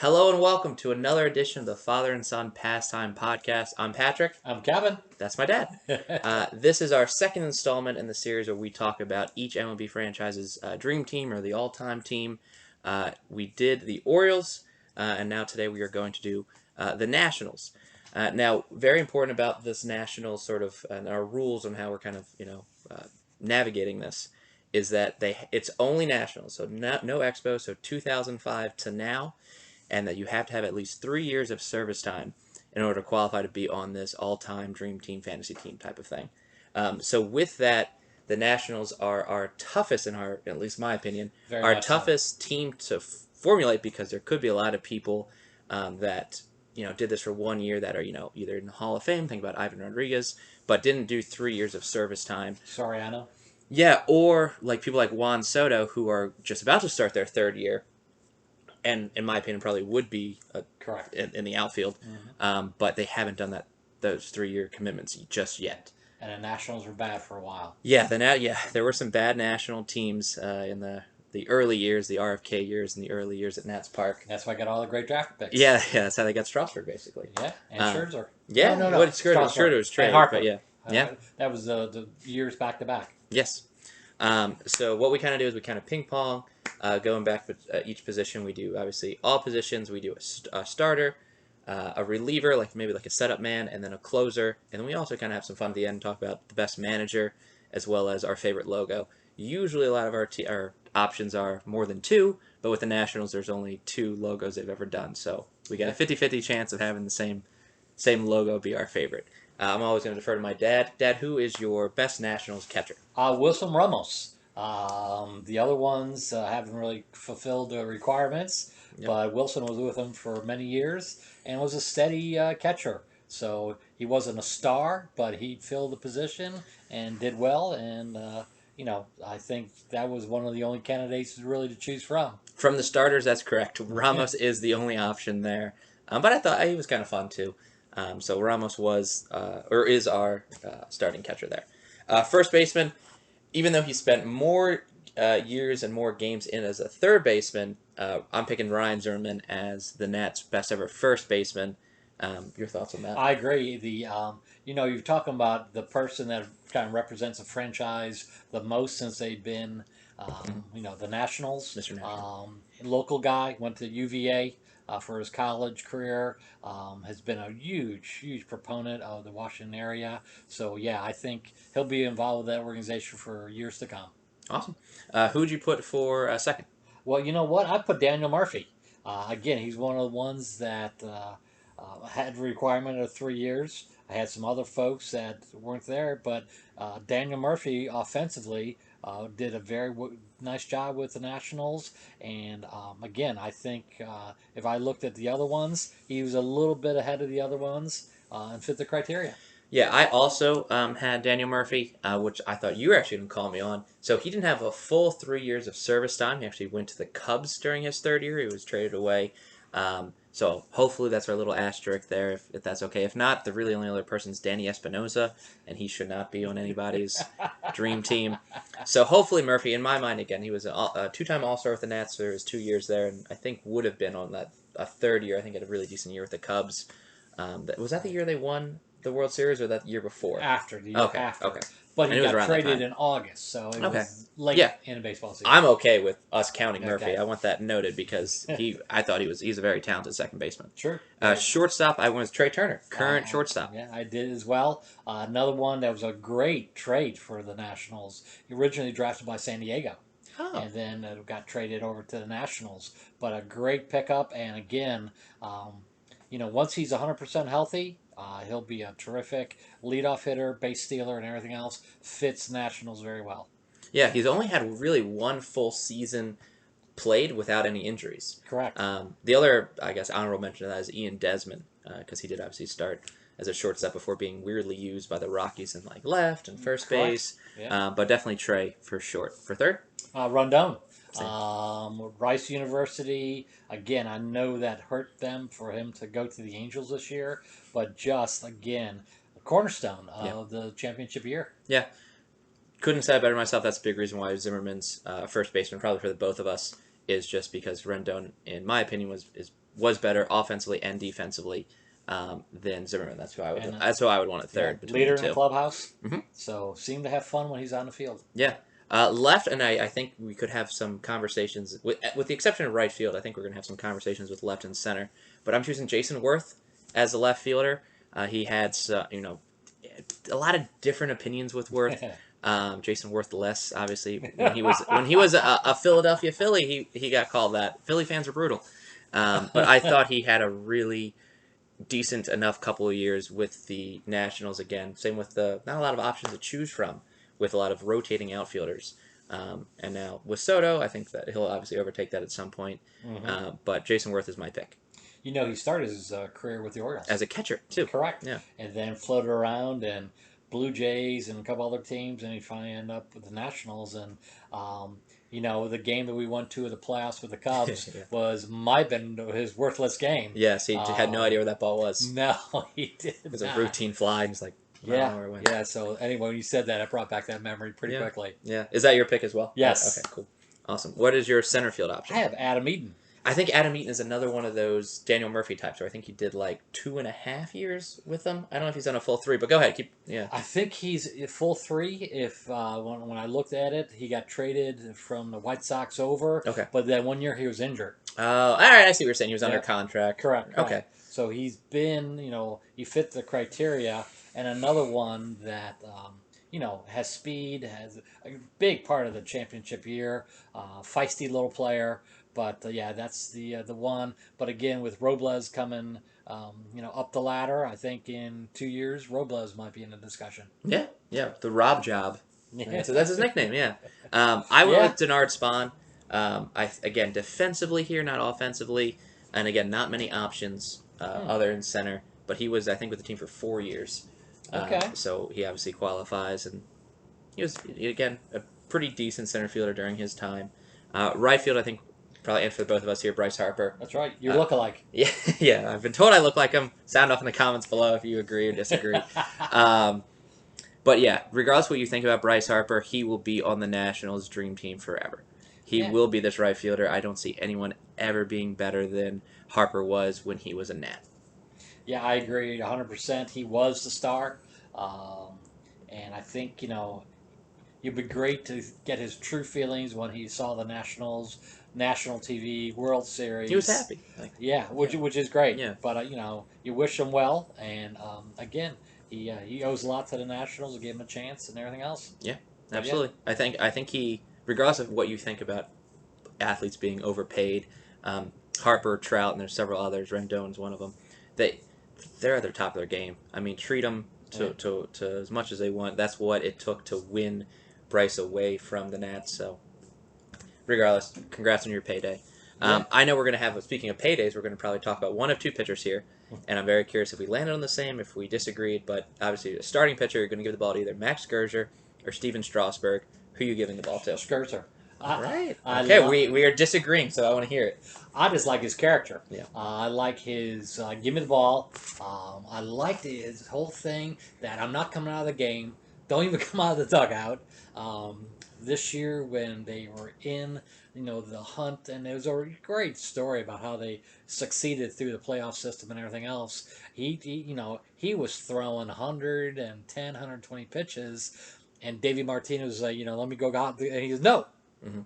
Hello and welcome to another edition of the Father and Son Pastime Podcast. I'm Patrick. I'm Kevin. That's my dad. This is our second installment in the series where we talk about each MLB franchise's dream team or the all-time team. We did the Orioles, and now today we are going to do the Nationals. Now, very important about this Nationals sort of and our rules on how we're kind of navigating this is that it's only Nationals, so no Expo, so 2005 to now. And that you have to have at least 3 years of service time in order to qualify to be on this all-time dream team, fantasy team type of thing. So with that, the Nationals are our toughest, at least my opinion, our toughest team to formulate because there could be a lot of people that did this for 1 year that are either in the Hall of Fame. Think about Ivan Rodriguez, but didn't do 3 years of service time. Soriano. Yeah, or like people like Juan Soto who are just about to start their third year. And in my opinion, probably would be correct in the outfield, but they haven't done those 3-year commitments just yet. And the Nationals were bad for a while. Yeah, there were some bad national teams in the early years, the RFK years, and the early years at Nats Park. That's why I got all the great draft picks. Yeah, that's how they got Strasburg, basically. Yeah, and Scherzer. Yeah, no. Scherzer was traded, Harper. But yeah. That was the years back to back. Yes. So what we kind of do is we kind of ping pong. Going back with each position, we do obviously all positions. We do a starter, a reliever, maybe a setup man, and then a closer. And then we also kind of have some fun at the end and talk about the best manager as well as our favorite logo. Usually a lot of our options are more than 2, but with the Nationals, there's only 2 logos they've ever done. So we got a 50-50 chance of having the same logo be our favorite. I'm always going to defer to my dad. Dad, who is your best Nationals catcher? Wilson Ramos. The other ones haven't really fulfilled the requirements, but Wilson was with him for many years and was a steady catcher. So he wasn't a star, but he filled the position and did well. And I think that was one of the only candidates really to choose from. From the starters, that's correct. Ramos is the only option there, but I thought he was kind of fun too. So Ramos was is our starting catcher there. First baseman. Even though he spent more years and more games in as a third baseman, I'm picking Ryan Zimmerman as the Nats' best ever first baseman. Your thoughts on that? I agree. You're talking about the person that kind of represents a franchise the most since they've been, the Nationals. Mr. National. Local guy, went to UVA for his college career, has been a huge proponent of the Washington area. So, yeah, I think he'll be involved with that organization for years to come. Awesome. Who'd you put for second? Well, you know what? I put Daniel Murphy. Again, he's one of the ones that had the requirement of 3 years. I had some other folks that weren't there, but Daniel Murphy offensively did a very nice job with the Nationals. And again, I think if I looked at the other ones, he was a little bit ahead of the other ones and fit the criteria. Yeah, I also had Daniel Murphy, which I thought you were actually going to call me on. So he didn't have a full 3 years of service time. He actually went to the Cubs during his third year. He was traded away. So hopefully that's our little asterisk there, if that's okay. If not, the really only other person is Danny Espinosa, and he should not be on anybody's dream team. So hopefully Murphy, in my mind, again, he was a 2-time All-Star with the Nats for his 2 years there, and I think would have been on a third year. I think had a really decent year with the Cubs. Was that the year they won the World Series, or that year before? After. The year after. Okay. But he got traded in August, so it was late in a baseball season. I'm okay with us counting Murphy. I want that noted because I thought he's a very talented second baseman. Sure. Shortstop, I went with Trea Turner, current shortstop. Yeah, I did as well. Another one that was a great trade for the Nationals. He originally drafted by San Diego. Oh. And then got traded over to the Nationals. But a great pickup, and again, once he's 100% healthy, he'll be a terrific leadoff hitter, base stealer, and everything else. Fits Nationals very well. Yeah, he's only had really 1 full season played without any injuries. Correct. The other, I guess, honorable mention of that is Ian Desmond, because he did obviously start as a shortstop before being weirdly used by the Rockies in left and first base. Yeah. But definitely Trea for short. For third? Rendon. Rice University, again, I know that hurt them for him to go to the Angels this year, but just, again, a cornerstone of the championship year. Yeah. Couldn't have said it better myself. That's a big reason why Zimmerman's first baseman, probably for the both of us, is just because Rendon, in my opinion, was better offensively and defensively than Zimmerman. That's who I would want at third between leader the in the two. clubhouse. Mm-hmm. So seemed to have fun when he's on the field. Yeah. Left, and I think we could have some conversations, with the exception of right field, I think we're going to have some conversations with left and center. But I'm choosing Jayson Werth as the left fielder. He had, a lot of different opinions with Werth. Jayson Werth less, obviously. When he was a Philadelphia Philly, he got called that. Philly fans are brutal. But I thought he had a really decent enough couple of years with the Nationals again. Same with not a lot of options to choose from, with a lot of rotating outfielders. And now with Soto, I think that he'll obviously overtake that at some point. Mm-hmm. But Jayson Werth is my pick. He started his career with the Orioles. As a catcher, too. Correct. Yeah. And then floated around and Blue Jays and a couple other teams, and he finally ended up with the Nationals. And, the game that we went to in the playoffs with the Cubs might have been his worthless game. Yes, he had no idea where that ball was. No, he did It was not. a routine fly, and he's like, yeah. So anyway, when you said that, it brought back that memory pretty quickly. Yeah. Is that your pick as well? Yes. Okay, cool. Awesome. What is your center field option? I have Adam Eaton. I think Adam Eaton is another one of those Daniel Murphy types, where I think he did like 2.5 years with them. I don't know if he's done a full 3, but go ahead. I think he's a full 3. If when I looked at it, he got traded from the White Sox over. Okay. But then 1 year he was injured. Oh, all right. I see what you're saying. He was under contract. Correct. Okay. So he's been, he fit the criteria. And another one that, has speed, has a big part of the championship year, feisty little player. But that's the one. But again, with Robles coming, up the ladder, I think in 2 years, Robles might be in the discussion. Yeah, the Rob job. So that's his nickname. Yeah. I went with Denard Spahn. Again, defensively here, not offensively, and again, not many options other than center. But he was, I think, with the team for 4 years. Okay. So he obviously qualifies, and he was again a pretty decent center fielder during his time. Right field, I think. Probably answer for both of us here, Bryce Harper. That's right. You look alike. Yeah. I've been told I look like him. Sound off in the comments below if you agree or disagree. But yeah, regardless of what you think about Bryce Harper, he will be on the Nationals' dream team forever. He will be this right fielder. I don't see anyone ever being better than Harper was when he was a Nat. Yeah, I agree 100%. He was the star. And I think, it'd be great to get his true feelings when he saw the Nationals, national TV, World Series. He was happy. Which is great. Yeah. But, you wish him well. And, again, he owes a lot to the Nationals to give him a chance and everything else. Yeah, absolutely. Yeah. I think he, regardless of what you think about athletes being overpaid, Harper, Trout, and there's several others, Rendon's one of them, they're at the top of their game. I mean, treat them to as much as they want. That's what it took to win Bryce away from the Nats. So, regardless, congrats on your payday. I know we're going to have, speaking of paydays, we're going to probably talk about one of two pitchers here, and I'm very curious if we landed on the same, if we disagreed, but obviously a starting pitcher, you're going to give the ball to either Max Scherzer or Steven Strasburg. Who are you giving the ball to? Scherzer. All right. Okay, we are disagreeing, so I want to hear it. I just like his character. Yeah. I like his give me the ball. I liked his whole thing that I'm not coming out of the game. Don't even come out of the dugout. This year when they were in, the hunt, and it was a great story about how they succeeded through the playoff system and everything else. He was throwing 110, 120 pitches, and Davey Martinez was like, let me go out, and he goes, no. Mm-hmm.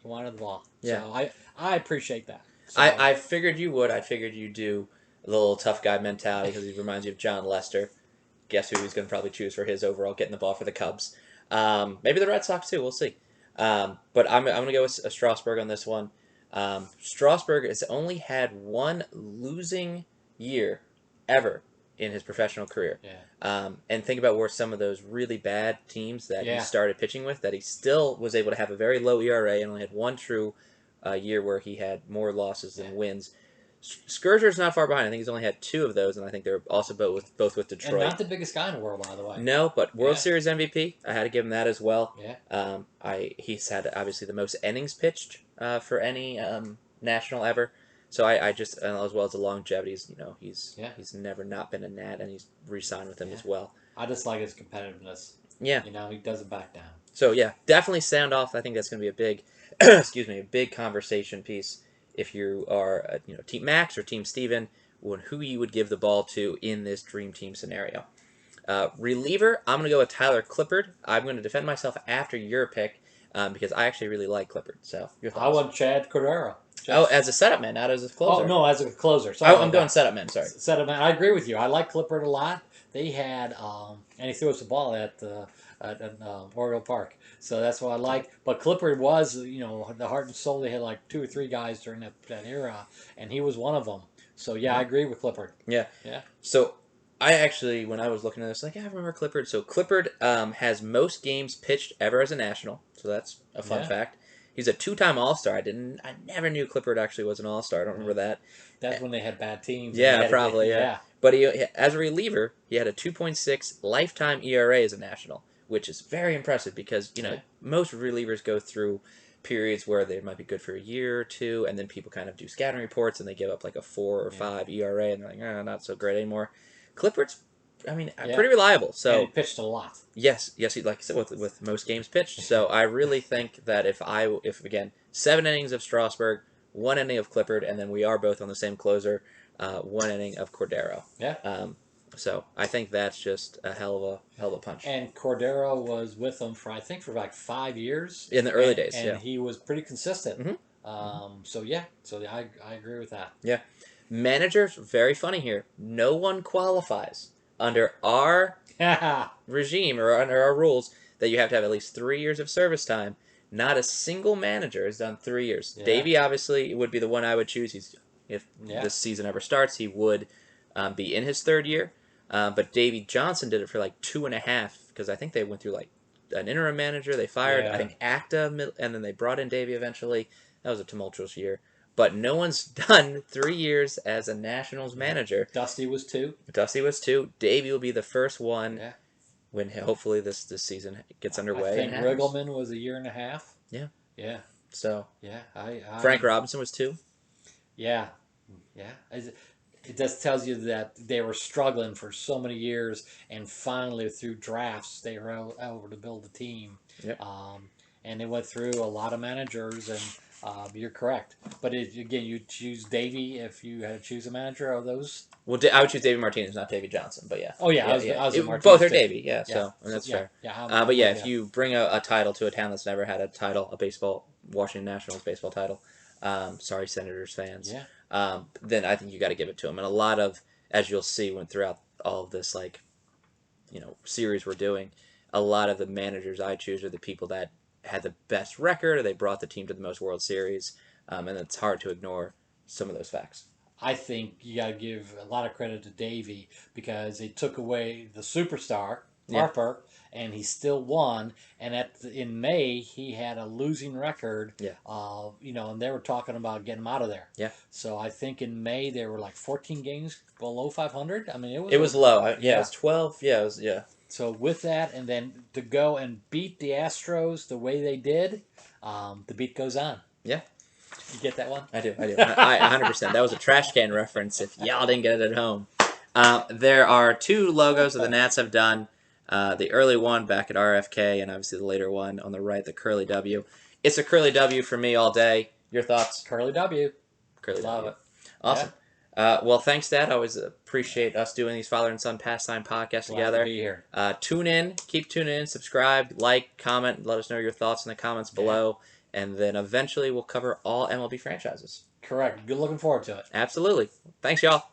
He wanted the ball. Yeah. So I appreciate that. So, I figured you would. I figured you'd do a little tough guy mentality because he reminds you of John Lester. Guess who he's going to probably choose for his overall getting the ball for the Cubs. Maybe the Red Sox too. We'll see. But I'm going to go with Strasburg on this one. Strasburg has only had one losing year ever in his professional career. Yeah. And think about where some of those really bad teams that he started pitching with, that he still was able to have a very low ERA and only had one true year where he had more losses than wins. Scherzer's not far behind. I think he's only had 2 of those, and I think they're also both with Detroit. And not the biggest guy in the world, by the way. No, but World Series MVP. I had to give him that as well. Yeah. He's had obviously the most innings pitched for any national ever. So I just, as well as the longevity, he's never not been a Nat, and he's re-signed with them as well. I just like his competitiveness. Yeah. He doesn't back down. So yeah, definitely sound off. I think that's going to be a big excuse me, a big conversation piece if you are Team Max or Team Steven, on who you would give the ball to in this dream team scenario. Reliever, I'm going to go with Tyler Clippard. I'm going to defend myself after your pick because I actually really like Clippard. So, your I thoughts? want Chad Cordero. Oh, as a setup man, not as a closer. Oh no, as a closer. Sorry, I'm going setup man. Sorry. Setup man. I agree with you. I like Clippard a lot. They had and he threw us the ball at Oriole Park, so that's what I like. But Clippard was the heart and soul. They had like 2 or 3 guys during that era, and he was one of them. So yeah, I agree with Clippard. Yeah. Yeah. So I actually, when I was looking at this, I remember Clippard. So Clippard has most games pitched ever as a national. So that's a fun fact. He's a 2-time All-Star. I never knew Clippard actually was an All-Star. I don't remember that. That's when they had bad teams. Yeah, probably. Yeah. But as a reliever, he had a 2.6 lifetime ERA as a national, which is very impressive because most relievers go through periods where they might be good for a year or two, and then people kind of do scouting reports and they give up like a 4 or 5 ERA, and they're like, not so great anymore. Clippard's, pretty reliable. So and he pitched a lot. Yes, he, like I said, with most games pitched. So I really think that if again 7 innings of Strasburg, 1 inning of Clippard, and then we are both on the same closer, 1 inning of Cordero. Yeah. So I think that's just a hell of a punch. And Cordero was with them for like 5 years in the early days, and he was pretty consistent. Mm-hmm. So yeah, I agree with that. Yeah, managers, very funny here. No one qualifies under our regime or under our rules that you have to have at least 3 years of service time. Not a single manager has done 3 years. Yeah. Davey obviously would be the one I would choose. If this season ever starts, he would be in his 3rd year. But Davey Johnson did it for like 2.5 because I think they went through like an interim manager. They fired I think Acta, and then they brought in Davey eventually. That was a tumultuous year. But no one's done 3 years as a Nationals manager. Dusty was 2. Davey will be the first one when hopefully this season gets underway. I think Riggleman was 1.5 years. Yeah. Yeah. So. Yeah. Frank Robinson was 2. Yeah. Yeah. It just tells you that they were struggling for so many years, and finally through drafts they were able to build a team. Yep. And they went through a lot of managers, and you're correct. But again, you choose Davey if you had to choose a manager of those. Well, I would choose Davey Martinez, not Davey Johnson. But yeah. Oh yeah, I was both are Davey. Yeah. So and that's fair. Yeah. But yeah, if you bring a title to a town that's never had a title, Washington Nationals baseball title. Sorry, Senators fans. Yeah. Then I think you got to give it to him. And a lot of, as you'll see throughout all of this, series we're doing, a lot of the managers I choose are the people that had the best record, or they brought the team to the most World Series, and it's hard to ignore some of those facts. I think you got to give a lot of credit to Davey because they took away the superstar, Harper, and he still won. And in May, he had a losing record. Yeah. And they were talking about getting him out of there. Yeah. So I think in May there were like 14 games below 500. I mean, it was low. It was 12. Yeah. So with that, and then to go and beat the Astros the way they did, the beat goes on. Yeah. You get that one? I do. I 100%. That was a trash can reference if y'all didn't get it at home. There are 2 logos that the Nats have done. The early one back at RFK, and obviously the later one on the right, the curly W. It's a curly W for me all day. Your thoughts? Curly W. Curly Love W. It. Awesome. Yeah. Well, thanks, Dad. I always appreciate us doing these father and son pastime podcasts together. To be here. Tune in. Keep tuning in. Subscribe, like, comment. Let us know your thoughts in the comments below. And then eventually we'll cover all MLB franchises. Correct. Good looking forward to it. Absolutely. Thanks, y'all.